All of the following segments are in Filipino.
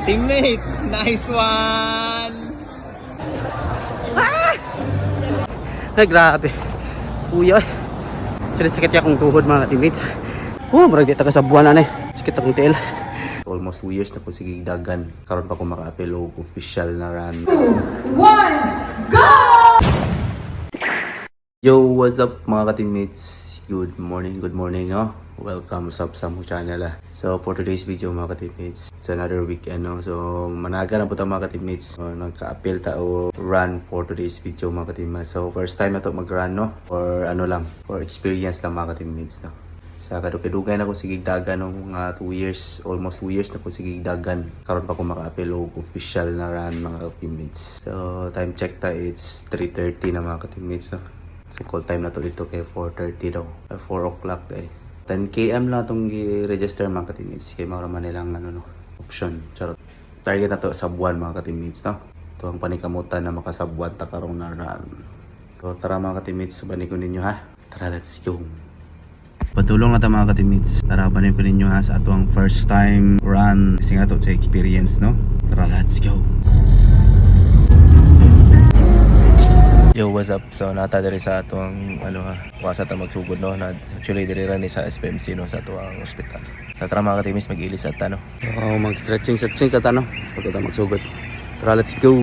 Teammate, nice one! Ah! Ay, grabe. Kuya, sakit akong tuhod mga teammates. Marag di ka sa buwan na sakit akong tiil. Almost 2 years na po sige dagan. Karon pa ko maka-apel o official na run. 2, 1, go! Yo, what's up mga ka-teammates? Good morning, no? Welcome sa mong channel. So, for today's video mga ka-teammates, it's another weekend, no? So, managa na po tayo mga ka-teammates. So, nagka-appeal tao run for today's video mga ka-teammates. So, first time na to mag-run, no? For ano lang, for experience lang mga ka-teammates, no? Sa kadugay na ko sige dagan ng mga 2 years, almost 2 years na ko sige dagan. Karon pa ko maka-appeal o official na run mga ka-teammates. So, time check ta, it's 3:30 na mga ka-teammates, no? So call time na to dito kay 4:30 daw. 4 o'clock day. 10 km lang itong i-register mga ka-teammates. Kaya maraman nilang ano, no, option. Charot. Target na to sa buwan mga ka-teammates, no? Ito ang panikamutan na makasabuan ta karong na run. So tara mga ka-teammates, sabanin ko ninyo ha. Tara, let's go. Patulong na ta mga ka-teammates. Tara, sabanin ko ninyo ha sa atong first time run. Kasi nga to sa experience, no? Tara, let's go. Yo, what's up? So, nata diri sa atong wasa ta magsugod, no? Actually diri ra ni sa SPMC, no, sa atong ospital. Tara mga ka-teammates, mag-ilis at no. Mag-stretching sa tano pag ta magsugod. Tara, let's go.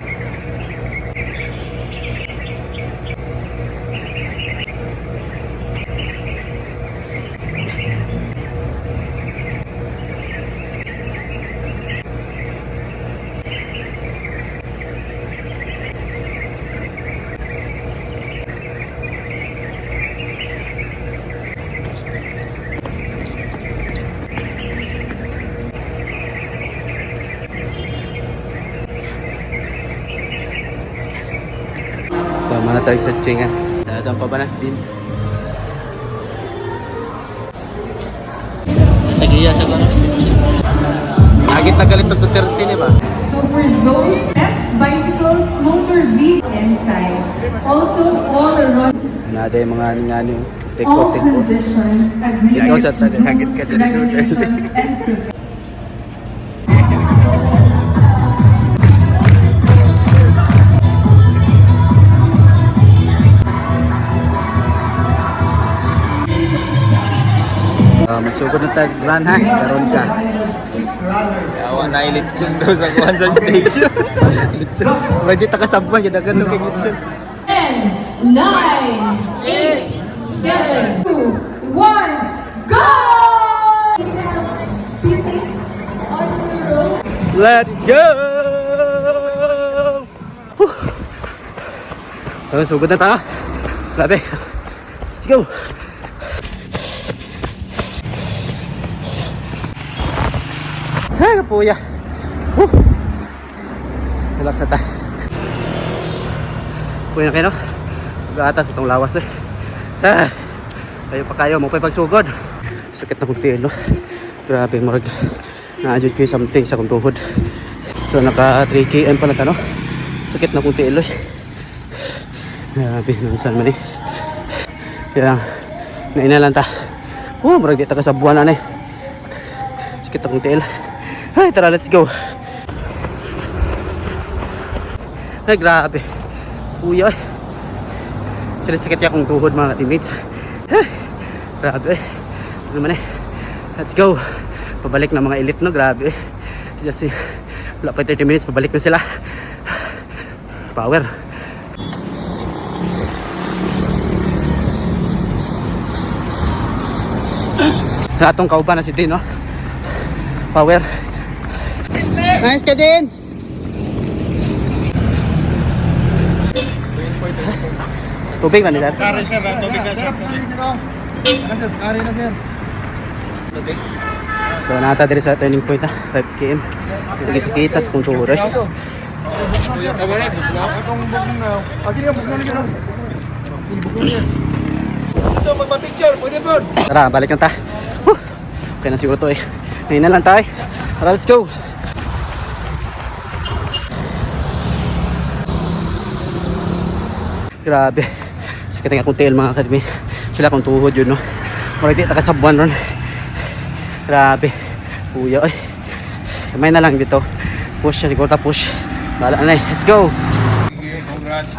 So, mana tayo sa Chinga. Datang pabanas din. Tagiya sa kono. Agit tagal ito 30 ni ba? So for those steps, bicycles, motor vehicle inside. Also all around Nada yung mga ngani all conditions agree Ikaw sa to sakit ka din. regulations and prevention. Magsugod na tag run ha, karon ka. Yawa na ilitsyon daw sa kuhan sa stage. Ilitsyon. Ready ta kasabwan gyud dagan no kay ilitsyon. 10, 9, 8, 7, 2, 1, go! Let's go! Sugod na ta. Grabe. Let's go. Ay, kapuya. Relax na ta. Puya na kayo, no? Mag-aatas itong lawas eh. Tayo pa kayo, mapay pagsugod. Sakit na kong tilo. Grabe, marag. Na-adjud kayo something sa kong tuhod. So, naka 3 km pa na ta, no? Sakit na kong tilo eh. Grabe, nansan man eh. Kaya, naina lang ta. Marag di ta ka sa buwan na eh. Sakit na kong tilo. Ay, tara, let's go. Ay, grabe. Kuya, sakit akong tuhod mga teammates. Ay, grabe. Ano man eh. Let's go. Pabalik na mga elite, no? Grabe. Just wala pa 30 minutes, pabalik na sila. Power. Atong kauban na si Din, no? Power. Nice ka din. Tubig man sir. Kari sir, tubig na sir. Kari na sir. Tubig. So nata diri sa turning point 5 km. Kita sa kung tuhod. Itong bukong na. Agi nga bukong na gano'n. Bukong niya. Ito, magpa-picture. Pwede po. Tara, balik na ta. Okay na siguro to eh. Ngayon na lang tayo. Tara, let's go. Grabe. Sakit nga akong tail mga kadmi. Sila akong tuhod yun, no? Marag di takasabwan ron. Grabe. Kuya, ay. Kamay na lang dito. Push siya siguro, push. Bala na, let's go. Congrats.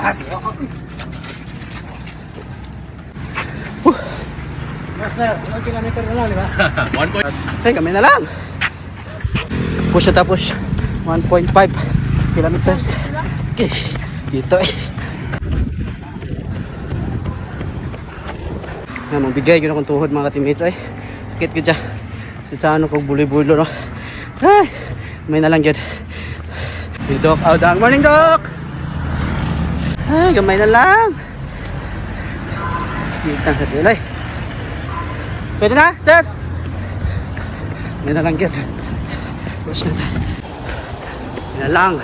Hey, kami na lang. Push na tapos 1.5 kilometers. Okay, dito eh. Magbigay ko na kong tuhod mga ka-teammates ay. Sakit ko dyan. Sa ano kong buloy-bulo no. Ay, may na lang yun. Yung Doc, Good morning Doc! Ay, gamay na lang. Kitang sa tilay. Pwede na, sir? May na lang yun. Push na tayo. May na lang.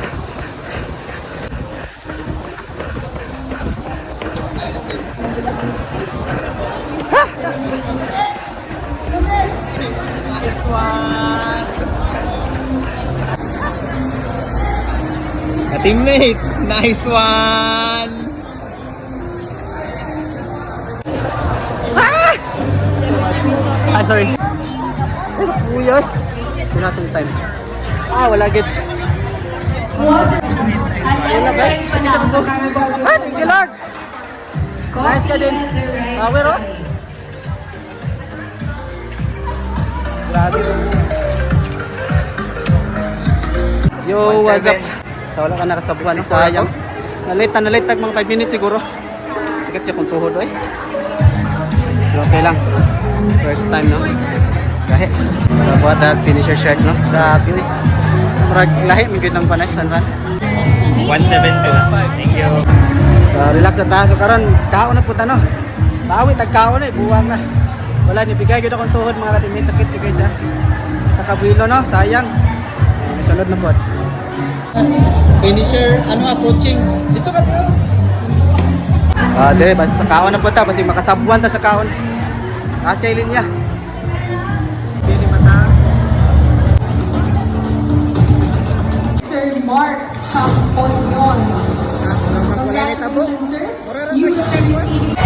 Teammate, nice one. Ah, sorry. Ay, kuya. Wala natin time. Wala gid. Wala ba? Sige na to. Thank you Lord. Nice ka din. Power oh. Grabe. Yo, what's up? Sa wala ka nakasabuhan, no? Sayang. Nalit tag mga 5 minutes siguro. Sikat siya kung tuhod, eh. Pero okay lang. First time, no? Lahi. Buhat at finisher shirt, no? Grabe, eh. Marag lahi, may good lang pa na. San 172. Thank you. Relax na tayo. So, karon kaon na punta, no? Bawi, tagkaon na, buwang na. Wala, nibigay yun akong tuhod, mga ka-teammates. Sakit yun, guys, ha? Nakabilo, no? Sayang. Sunod na po. Finisher, approaching. Dito ka. Dire, basta sa kaon na po ta, basta makasabuan ta sa kaon. Taas kay linya. Pili mata. Sir Mark Campoñon. Congratulations, sir. You will be receiving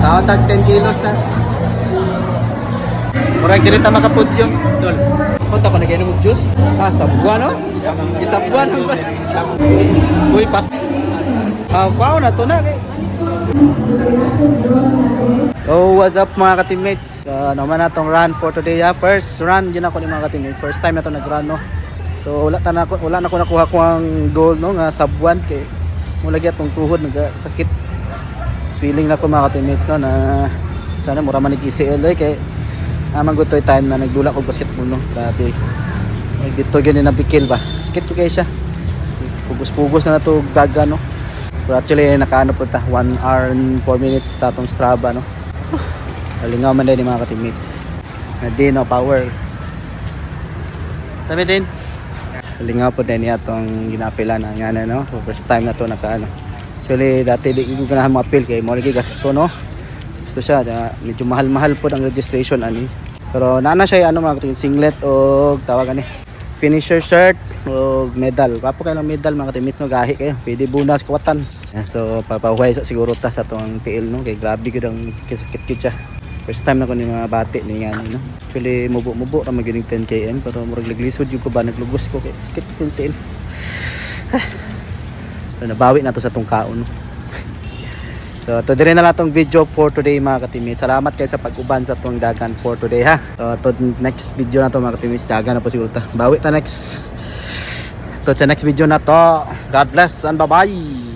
Kaon tag 10 kilos, ha? Murag diri ta makapodyum, dol. Punta pa nagainom og juice. Sabuan no? Isabuan ang ba? Uy, pas. Wow na to na kay. Oh, what's up mga ka-teammates? Naman natong run for today, ha? First run yun ako ni mga ka-teammates. First time na to nag-run, no? So wala na ako nakuha ko ang goal, no? Nga sabuan kay mula gyud tong tuhod nagsakit. Feeling na ko mga ka-teammates, no, na sana mura man nag-ECL kay amang gutoy time na nagdula ko basketball, no. Grabe. Dito gani na bikil ba. Sakit ko kay siya. Pugos-pugos na to gaga, no. Pero actually nakaano po ta 1 hour and 4 minutes sa atong Strava, no. Alingaw man din mga ka-teammates. Na din no power. Sabi din. Alingaw po din atong ginapila na ngana, no. So, first time na to nakaano. Actually dati di ko ganahan ma-appeal kay mo lagi gasto, no. Gusto siya, medyo mahal-mahal po ang registration ani. Pero naana siya ano mga singlet o tawag ani finisher shirt o medal. Papo kay lang medal mga teammates, no, gahi kayo. Pwede bonus kawatan. So papahuway sa siguro ta sa tong tiil, no, kay grabe gud ang kisakit siya. First time na ko ni mga bati ni ngani, no. Actually mubo ra magining 10 km pero murag laglisod jud ko ba naglugos ko kay kit yung tiil. So nabawi na to sa tong kaon, no. So to dire na lang tong video for today mga ka-teammates. Salamat kayo sa pag-uban sa tuwang dagan for today, ha. So to next video na to mga ka-teammates, dagan na po siguro ta. Bawi ta next. To sa next video na to. God bless and bye-bye.